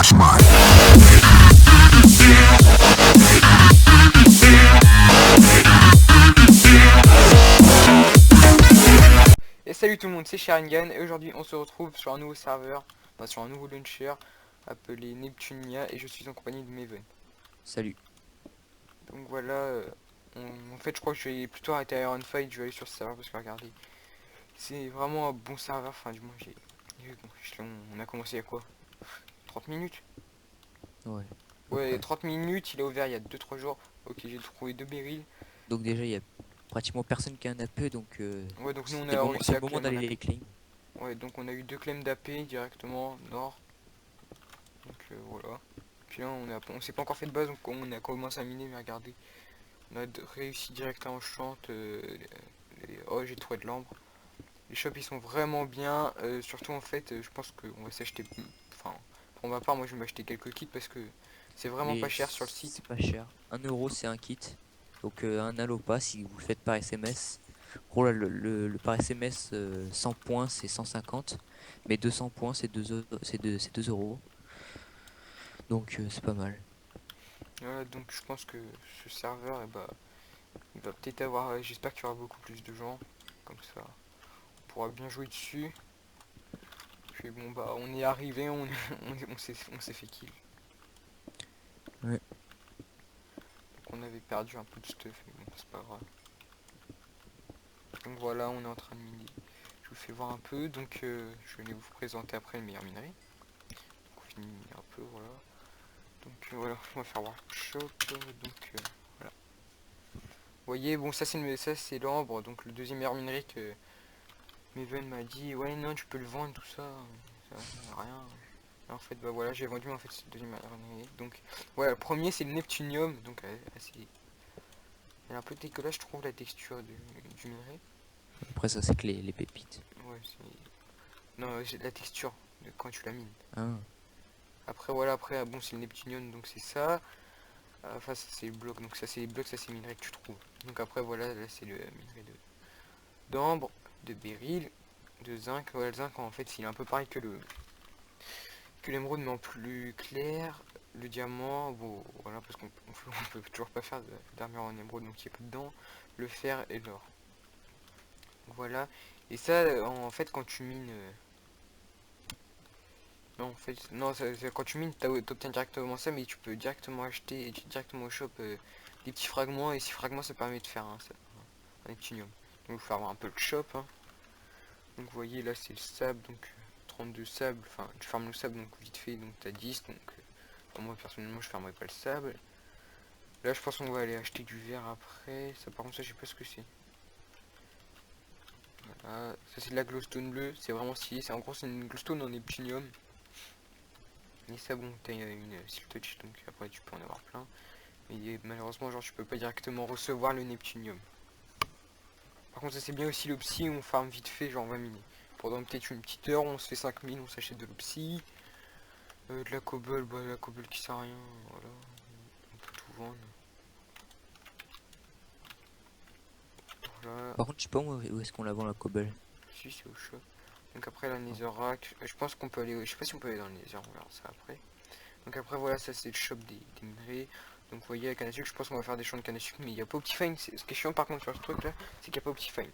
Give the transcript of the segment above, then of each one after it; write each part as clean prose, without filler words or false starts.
Flash mine. Et salut tout le monde, c'est Sharingan et aujourd'hui on se retrouve sur un nouveau serveur, enfin sur un nouveau launcher appelé Neptunia et je suis en compagnie de Maven. Salut. Donc voilà, en fait je crois que je vais plutôt arrêter Iron Fight, je vais aller sur ce serveur parce que regardez, c'est vraiment un bon serveur, enfin du moins on a commencé à quoi 30 minutes. Ouais. Ouais, 30 minutes, il est ouvert il y a 2-3 jours. Ok, j'ai trouvé 2 beryls. Donc déjà il y a pratiquement personne qui a un AP, donc Ouais, donc nous on c'était a le moment, réussi c'est à le moment claim un d'aller AP. les claim. Ouais, donc on a eu 2 claims d'AP directement, nord. Donc voilà. Puis là on s'est pas encore fait de base, donc on a commencé à miner, mais regardez. On a réussi direct à enchante. Oh, j'ai trouvé de l'ambre. Les shops ils sont vraiment bien. Surtout en fait, je pense qu'on va s'acheter. Enfin, pour ma part, moi je vais m'acheter quelques kits parce que c'est vraiment pas cher sur le site. C'est pas cher. 1 € c'est un kit. Donc un Alopa si vous le faites par SMS. Gros là, le par SMS 100 points c'est 150. Mais 200 points c'est 2 €. Donc c'est pas mal. Voilà, donc je pense que ce serveur, il va peut-être avoir. J'espère qu'il y aura beaucoup plus de gens. Comme ça, on pourra bien jouer dessus. Puis bon, bah, on est arrivé, on s'est fait kill. Ouais. Donc on avait perdu un peu de stuff, mais bon, c'est pas grave. Donc voilà, on est en train de miner. Je vous fais voir un peu, donc je vais vous présenter après le meilleur minerai. Donc on finit de miner un peu, voilà. Donc voilà, on va faire workshop, donc voilà. Vous voyez, bon ça c'est l'ambre, donc le deuxième meilleur minerai que Maven m'a dit, ouais non tu peux le vendre tout ça, ça sert à rien. Et en fait bah voilà, j'ai vendu en fait ce deuxième meilleur minerai. Donc voilà, le premier c'est le Neptunium, donc assez... Il y a un peu de décollage, je trouve, la texture du minerai. Après ça c'est que les pépites. Ouais, c'est... Non, j'ai la texture de quand tu la mines. Ah. Après voilà, après bon c'est le Neptunium, donc c'est ça. Enfin ça c'est le bloc, donc ça c'est les blocs, ça c'est le minerai que tu trouves. Donc après voilà, là c'est le minerai d'ambre, de béryl, de zinc. Voilà, le zinc en fait il est un peu pareil que l'émeraude mais en plus clair. Le diamant, bon voilà, parce qu'on peut toujours pas faire d'armure en émeraude, donc il n'y a pas dedans. Le fer et l'or. Voilà. Et ça en fait quand tu mines... Non, en fait, non, quand tu mines, t'obtiens directement ça, mais tu peux directement acheter directement au shop des petits fragments, et ces fragments ça permet de faire un Neptunium. Donc il faut avoir un peu le shop, hein. Donc vous voyez là c'est le sable, donc 32 sable, enfin tu farmes le sable donc vite fait, donc t'as 10, donc moi personnellement je farmerai pas le sable. Là je pense qu'on va aller acheter du verre après, ça par contre ça je sais pas ce que c'est. Voilà, ça c'est de la glowstone bleue, c'est vraiment stylé, en gros c'est une glowstone en Neptunium. Et ça bon, t'as une seal touch, donc après tu peux en avoir plein. Mais malheureusement genre tu peux pas directement recevoir le Neptunium. Par contre ça c'est bien aussi l'opsie, on farm vite fait, genre on va miner. Pendant peut-être une petite heure, on se fait 5000, on s'achète de l'opsie. De la cobble, bah la cobble qui sert à rien, voilà. On peut tout vendre. Voilà. Par contre je sais pas où est-ce qu'on la vend la cobble. Si c'est au shop. Donc après la netherrack, je pense qu'on peut aller, je sais pas si on peut aller dans le nether, on verra ça après. Donc après voilà, ça c'est le shop des minerais. Donc vous voyez la canne à sucre, je pense qu'on va faire des champs de canne à sucre, mais il n'y a pas Optifine. Ce qui est chiant par contre sur ce truc là, c'est qu'il n'y a pas Optifine.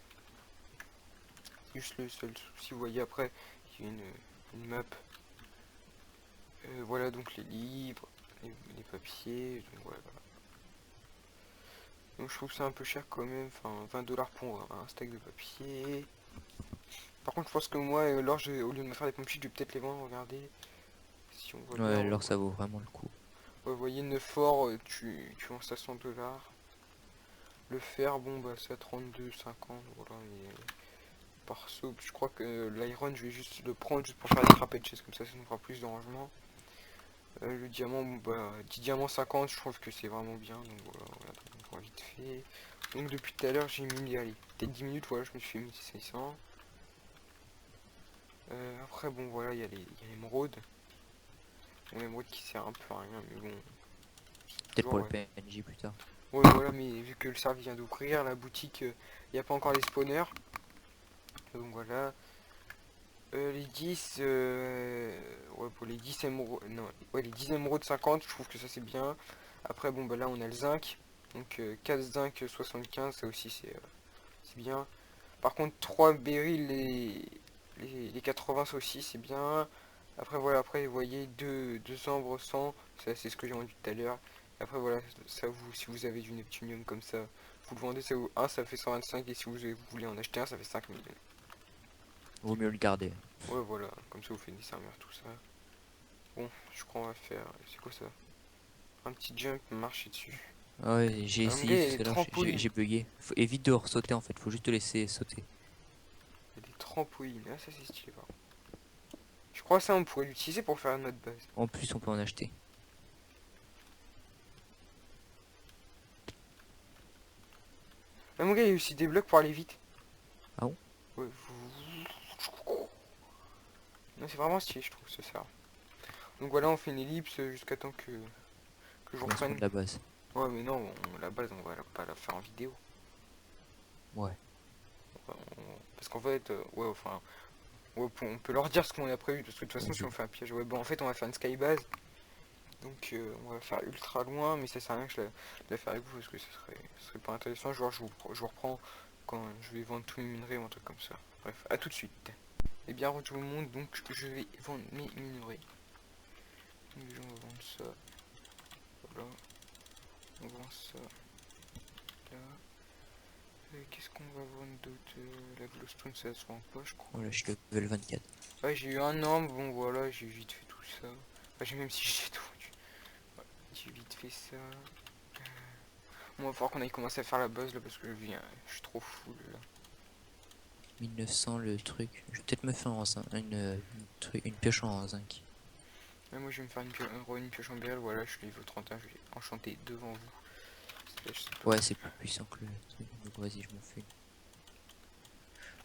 C'est juste le seul souci, vous voyez après, il y a une map. Voilà donc les livres, les papiers, donc voilà. Donc je trouve ça un peu cher quand même, enfin 20$ pour un stack de papier. Par contre je pense que moi, l'or, au lieu de me faire des pompes, je vais peut-être les vendre, regardez. Si on voit Ouais bien, alors ça vaut vraiment le coup. vous voyez 9 or, tu vends ça 100$. Le fer, bon bah c'est à 32,50, voilà, mais par saut, je crois que l'iron je vais juste le prendre juste pour faire des crapets de chest, comme ça nous fera plus de rangement. Le diamant, bon, bah 10 diamants 50, je trouve que c'est vraiment bien, donc voilà, on va vite fait. Donc depuis tout à l'heure j'ai mis, allez, peut-être 10 minutes, voilà, je me suis mis 1600. Après bon voilà, il y a l'émeraude. Bon, l'émeraude qui sert un peu à rien, mais bon. Peut-être pour le Ouais. PNJ plus tard. Ouais voilà, mais vu que le serveur vient d'ouvrir, la boutique, il n'y a pas encore les spawners. Donc voilà. Les 10, ouais, pour les 10 émeraudes, non, ouais, les 10 émeraudes 50, je trouve que ça c'est bien. Après, bon, bah là on a le zinc, donc 4 zinc 75, ça aussi c'est bien. Par contre, 3 berries, les 80, ça aussi c'est bien. Après, voilà, après, vous voyez, 2 ambres 100, ça c'est ce que j'ai vendu tout à l'heure. Après, voilà, ça vous, si vous avez du neptunium comme ça, vous le vendez, ça vous, un, ça fait 125, et si vous voulez en acheter un, ça fait 5000. Vaut mieux le garder. Ouais, voilà, comme ça vous faites des serveurs, tout ça. Bon, je crois qu'on va faire. C'est quoi ça? Un petit jump, marcher dessus. Ah ouais, j'ai Ah, mon essayé gars, il y a tout des à l'heure, trampolines. j'ai bugué. Évite de sauter en fait, faut juste te laisser sauter. Il y a des trampolines. Ah, ça c'est stylé, par contre. Je crois que ça, on pourrait l'utiliser pour faire notre base. En plus, on peut en acheter. Ah, mon gars, il y a aussi des blocs pour aller vite. Ah bon? Ouais, non, c'est vraiment stylé, je trouve, ça sert. Donc voilà, on fait une ellipse jusqu'à temps que je Commencement reprenne. de la base. Ouais, mais non, la base, on va pas la faire en vidéo. Ouais. Parce qu'en fait, ouais, enfin, ouais, on peut leur dire ce qu'on a prévu. Parce que de toute façon, si Vas-y. on fait un piège, ouais, bon, en fait, on va faire une skybase. Donc on va faire ultra loin, mais ça sert à rien que je la fasse avec vous parce que ce serait pas intéressant. Je vous reprends quand je vais vendre tous mes minerais ou un truc comme ça. Bref, à tout de suite. Et bien re tout le monde, donc je vais vendre mes minerais. Donc déjà on va vendre ça. Voilà. On vend ça. Là. Qu'est-ce qu'on va vendre d'autre? La glowstone ça se vend pas je crois. Voilà, je suis level 24. Ouais j'ai eu un an, bon voilà, j'ai vite fait tout ça. Enfin, j'ai même si j'ai tout vendu. Voilà, j'ai vite fait ça. Bon, il va falloir qu'on aille commencer à faire la base là parce que je suis trop full là. 1900 le truc. Je vais peut-être me faire une pioche en zinc. Ouais, moi je vais me faire une pioche en béryl, voilà, je suis niveau 31, je vais enchanter devant vous. Là, je sais pas. Ouais, c'est plus puissant que le truc. Donc vas-y, je me fais.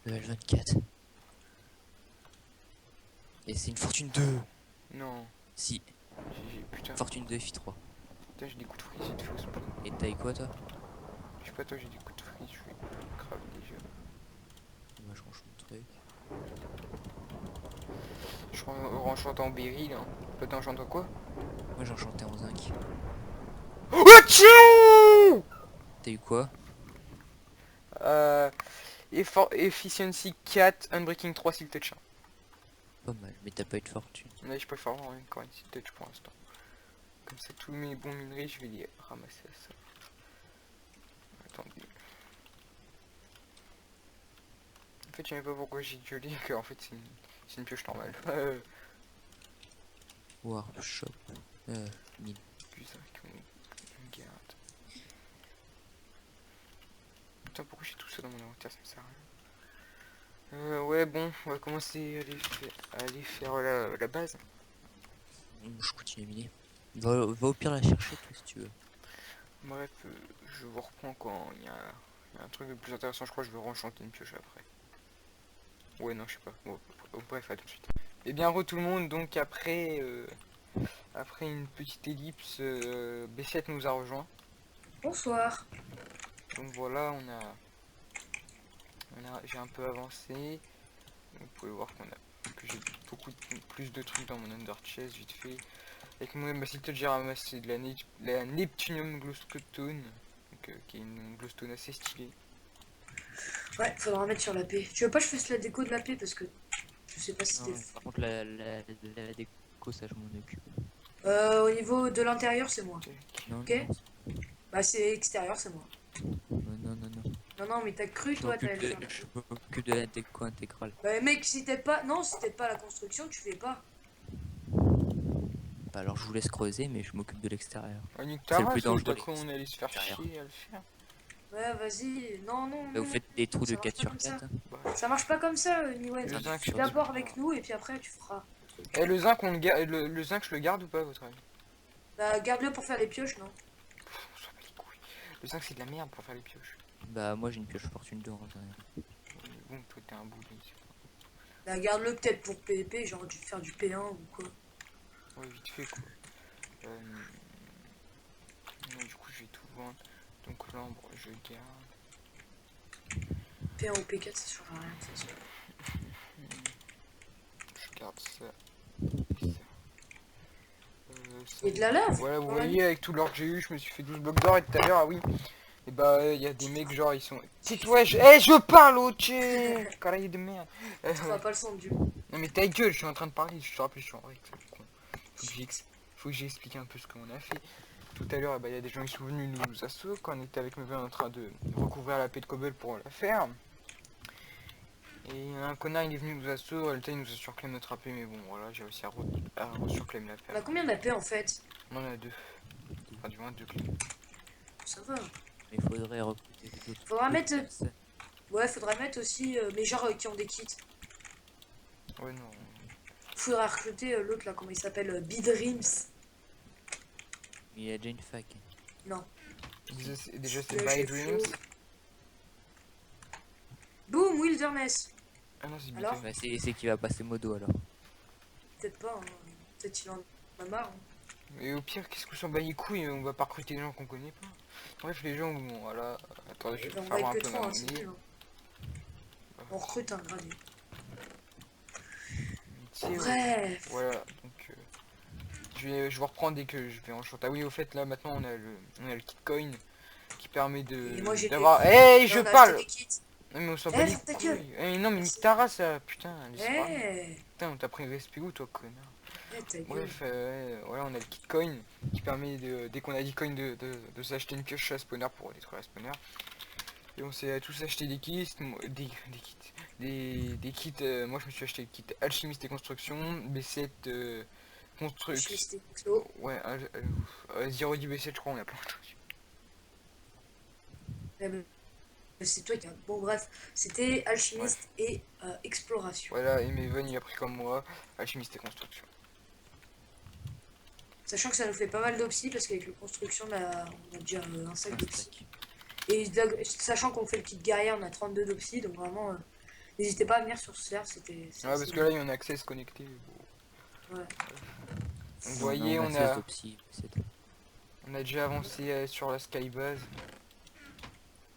Level 24. Et c'est une fortune 2. Non, Si, putain, fortune 2 F3. putain j'ai des coups de freeze, il faut spawn. Et taille quoi toi? Je sais pas toi j'ai des coups de freeze, je vais grave déjà. Moi je range mon truc. Je renchante en béryl hein. Toi t'enchantes quoi? Moi j'ai enchanté en zinc. Achou T'as eu quoi? euh, Efficiency 4, Unbreaking 3, Seal Touch 1. Pas mal, mais t'as pas eu de fortune. Mais je peux faire encore une Seal Touch pour l'instant. Comme ça tous mes bons minerais je vais les ramasser à ça. Attendez. En fait je sais pas pourquoi j'ai gueulé que en fait c'est une pioche normale. Warp shop. Mine. Plus ça qu'on garde. Putain pourquoi j'ai tout ça dans mon inventaire, ça me sert à rien. Ouais bon, on va commencer à aller faire la base. Je continue à miner. Va au pire la chercher toi si tu veux. Bref, je vous reprends quand il y a un truc de plus intéressant, je crois que je vais renchanter une pioche après. Ouais non je sais pas. Bon, bref à tout de suite. Et bien re tout le monde, donc après une petite ellipse, B7 nous a rejoint. Bonsoir. Donc voilà, j'ai un peu avancé. Vous pouvez voir que j'ai beaucoup plus de trucs dans mon under chest vite fait. Avec mon Ambassador j'ai ramassé de la Neptunium Glowstone, donc, qui est une glowstone assez stylée. Ouais, faudra en mettre sur la paix. Tu veux pas que je fasse la déco de la paix parce que je sais pas si Non, c'était... par contre la déco ça je m'en occupe. Au niveau de l'intérieur, c'est moi. Non, Ok. non, Bah c'est extérieur, c'est moi. non, non. Non, non, mais t'as cru, toi, t'allais le faire. Je m'occupe de la déco intégrale. Bah mec, si t'aides pas... Non, si t'aides pas la construction, tu fais pas. Bah, alors je vous laisse creuser mais je m'occupe de l'extérieur. Oh, nique C'est ta le plus race, dangereux. d'après on allait se faire Derrière. chier à le faire. Ouais, vas-y. Non, non, Bah, non. vous faites des trous de Ça marche 4 pas sur comme ça. 4. Bah, Ça marche pas comme ça, Niwen. le zinc, Fais d'abord avec nous et puis après tu feras. Et le zinc, le zinc, je le garde ou pas à votre avis? Bah garde-le pour faire les pioches, non? On s'en bat les couilles. Le zinc c'est de la merde pour faire les pioches. Bah moi j'ai une pioche fortune 2 en vrai. Mais bon, toi t'es un boulet. Bah garde-le peut-être pour PVP, genre du faire du P1 ou quoi. Ouais, vite fait quoi. Non, du coup, je vais tout vendre. Donc l'ambre, je garde. P1 ou P4, ça change rien de toute façon. regarde ça. Et ça. Ça. Il y a de la lave. Voilà, vous dans la voyez, avec tout l'or que j'ai eu, je me suis fait 12 blocs d'or et tout à l'heure, ah oui. Et bah, il y a des mecs, genre, ils sont. Tais-toi, je parle, ok. Carré de merde. vie. Tu feras pas le son du monde. Non, mais ta gueule, je suis en train de parler, je te rappelle, je suis en règle. Faut que j'explique un peu ce qu'on a fait. Tout à l'heure, bah, il y a des gens qui sont venus nous assaut quand on était avec mes en train de recouvrir la paix de cobble pour la faire. Et un connard, il est venu nous assaut, Alta, il nous a surclaim notre AP, mais bon, voilà, j'ai réussi à surclaim la On a paix. combien d'AP en fait? On en a deux. Enfin, du moins deux clés. Ça va. Mais il faudrait recruter d'autres. Faudra d'autres mettre- personnes. Ouais, faudrait mettre aussi, mais genre qui ont des kits. Ouais, non. Faudra recruter l'autre là, comment il s'appelle? Bidreams. Mais il y a déjà une fac. Non. Déjà, c'est Le By chef Dreams. chaud. Boom, Wilderness. Ah non, c'est Alors Beacon. Bah, c'est qui va passer modo alors. Peut-être pas, hein. Peut-être qu'il en a marre. Hein. Et au pire, qu'est-ce qu'on s'en bat les couilles, on va pas recruter des gens qu'on connaît pas. Bref, les gens, bon, voilà. Attendez, je vais On faire va un être que peu 3, ma c'est monnaie. nul. Hein. On recrute un gradé. Métier, Bref. voilà, donc je vais vous reprendre dès que je vais en short. Ah oui, au fait, là maintenant on a le kit coin qui permet Et moi, j'ai d'avoir. des- Hey, je On a parle. acheté des kits. Non mais on s'en Eh, bat les ferme ta gueule. couilles. Eh, non mais nique ta race, ça, putain. laisse parler. Eh, Putain, on t'a pris respect où toi, connard. ta gueule. Bref, voilà, on a le kit coin qui permet dès qu'on a 10 coins de s'acheter une pioche à spawner pour détruire la spawner. Et on s'est tous acheté des kits, des kits. Moi je me suis acheté le kit alchimiste et construction, B7 construction. Chimiste et Exo. Ouais, 010 B7 je crois, on a plein de trucs. Eh ben, c'est toi qui as. Bon, bref, c'était alchimiste et exploration. Voilà, et Maven il a pris comme moi, alchimiste et construction. Sachant que ça nous fait pas mal d'opsi parce qu'avec le construction, là, on a déjà un sac Un d'opsi. stack. Et sachant qu'on fait le kit guerrier, on a 32 d'opsi, donc vraiment, n'hésitez pas à venir sur ce serve, c'était. Ouais, parce que là il y en a accès à se connecter. Bon. Ouais. Donc, vous voyez, on a a, 16 d'opsi, c'est- on a déjà avancé sur la skybase.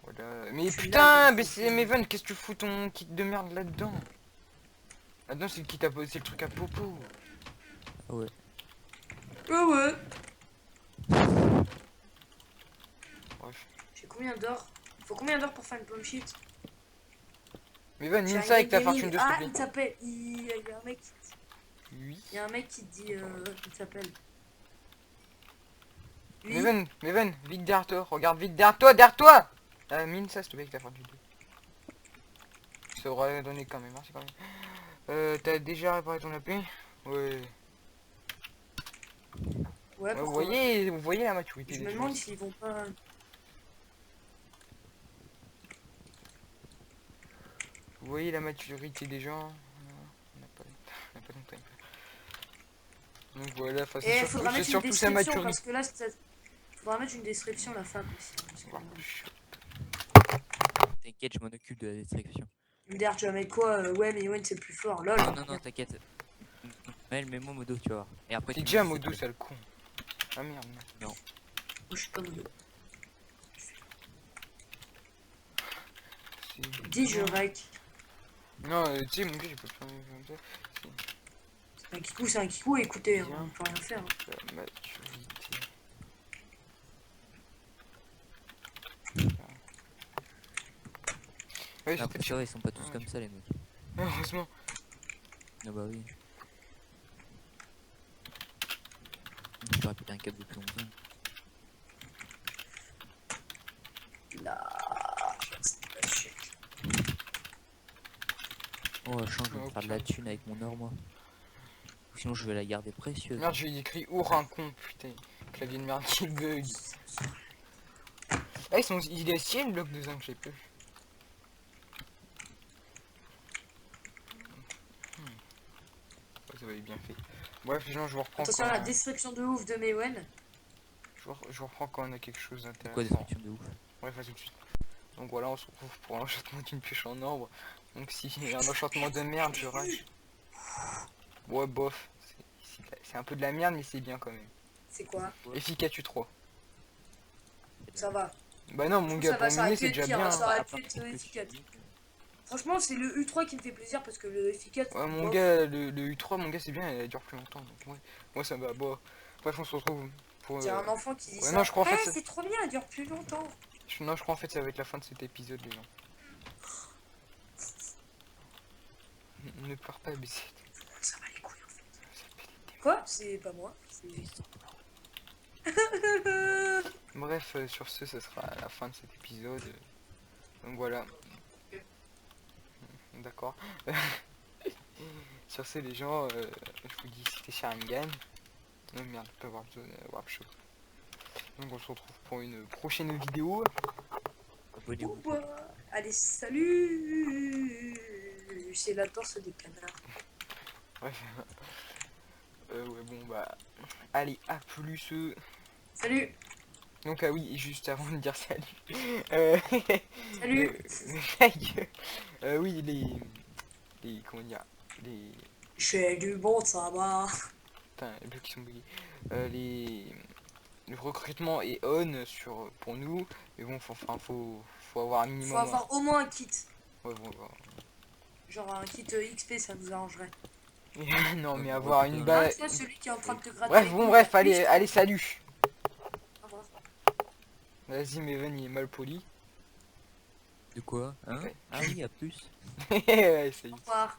Voilà. Mais Je suis putain, là, mais c'est Maven, qu'est-ce que tu fous ton kit de merde là-dedans? Là-dedans c'est le kit c'est le truc à popo. Ah ouais. Ouais, ouais. Bref. J'ai combien d'or? Faut combien d'or pour faire une pomme shit? Maven, J'ai mine un ça avec ta gaming. fortune de Ah, s'il il te s'appelle. Il y a un mec. Oui. Il y a un mec qui te dit. Il s'appelle. Lui. Maven, vite derrière toi, regarde vite derrière toi. Mine ça s'il te plaît avec ta fortune 2. Ça aurait donné quand même, merci quand même. T'as déjà réparé ton AP? Ouais. Ouais, Vous pourquoi voyez la maturité Je des me gens. demande s'ils vont pas. Vous voyez la maturité des gens. On n'a pas de time. Donc voilà, enfin, Et c'est faudra mettre une surtout sa description maturité. parce que là, faudra mettre une description à la fin aussi. Parce que, T'inquiète, je m'en occupe de la description. D'ailleurs, tu vas mettre quoi? Ouais, mais Owen c'est le plus fort. Lol. Non, t'inquiète. Mets-moi modo, tu vas voir. Et après, T'es tu déjà me dis modo, c'est sale con. Ah merde. Moi, je suis comme deux. Dis, je rec. Non, tu sais, mon gars, j'ai pas fait comme ça. C'est un kikou, écoutez, Bien. on peut rien faire. Hein. La maturité. Ouais, Après, c'était ça va, ils sont pas tous Ouais, comme ça, les mecs. heureusement. Ah bah oui. J'aurais pété un câble depuis longtemps. Là. Oh, change, je vais me faire de la Ok. thune avec mon or, moi. Sinon, je vais la garder précieuse. Merde, j'ai écrit un con, putain. Clavier de merde qui bug. Ah, il est si le bloc de zinc, j'ai peu. Ouais, ça va être bien fait. Bref, les gens, je vous reprends Attention quand, à la description de ouf de Mewen. je vous reprends quand on a quelque chose Quoi, d'intéressant. description de ouf. Bref, à tout de suite. Donc voilà, on se retrouve pour l'enchantement d'une pioche en or. Donc si il y a un enchantement de merde, je rage. Ouais, bof. C'est un peu de la merde, mais c'est bien quand même. C'est quoi? Efficace 3. Ça va. Bah non, mon gars, Ça va, pour ça aurait miner, pu c'est être déjà pire, bien. hein, ça aurait À pu part être quelques efficace. chimiques. Franchement, c'est le U3 qui me fait plaisir parce que le efficace. Ouais, mon bof. gars, le U3, mon gars, c'est bien, elle dure plus longtemps. Donc, ouais. Moi, ça me va. Bon, bref, on se retrouve pour. J'ai un enfant qui dit Ouais, ça. non, je crois en fait. C'est trop bien, elle dure plus longtemps. Non, je crois en fait, ça va être la fin de cet épisode, les gens. Ne pleure pas, BC. Ça va les couilles en fait. Ça fait des démons. Quoi? C'est pas moi. C'est Bref, sur ce, ça sera la fin de cet épisode. Donc voilà. D'accord. Sur ce, les gens, je vous dis, c'était Sharingan. Oh merde, pas Warp Shop. Donc on se retrouve pour une prochaine vidéo. Abonnez-vous. Allez, salut. C'est la torse des canards. Bref. Ouais, bon, bah. Allez, à plus. Salut. Donc, ah oui, juste avant de dire salut. Salut. Oui, les. Comment dire? Les. J'ai du bon tabac. Putain, les bleus qui sont buggés. Le recrutement est on pour nous. Mais bon, faut avoir un minimum. Faut avoir au moins un kit. Ouais, bon, bon. Genre un kit XP, ça nous arrangerait. Non, mais Ouais, avoir ouais, une putain. balle. Tu vois, celui qui est en train de te gratter. Bref, les bon, couilles, bref, la allez, fiche. allez, salut. Au revoir. Vas-y, Meven, il est mal poli. De quoi? Hein? Ouais. Ah oui, à plus. Ouais, salut. Au revoir.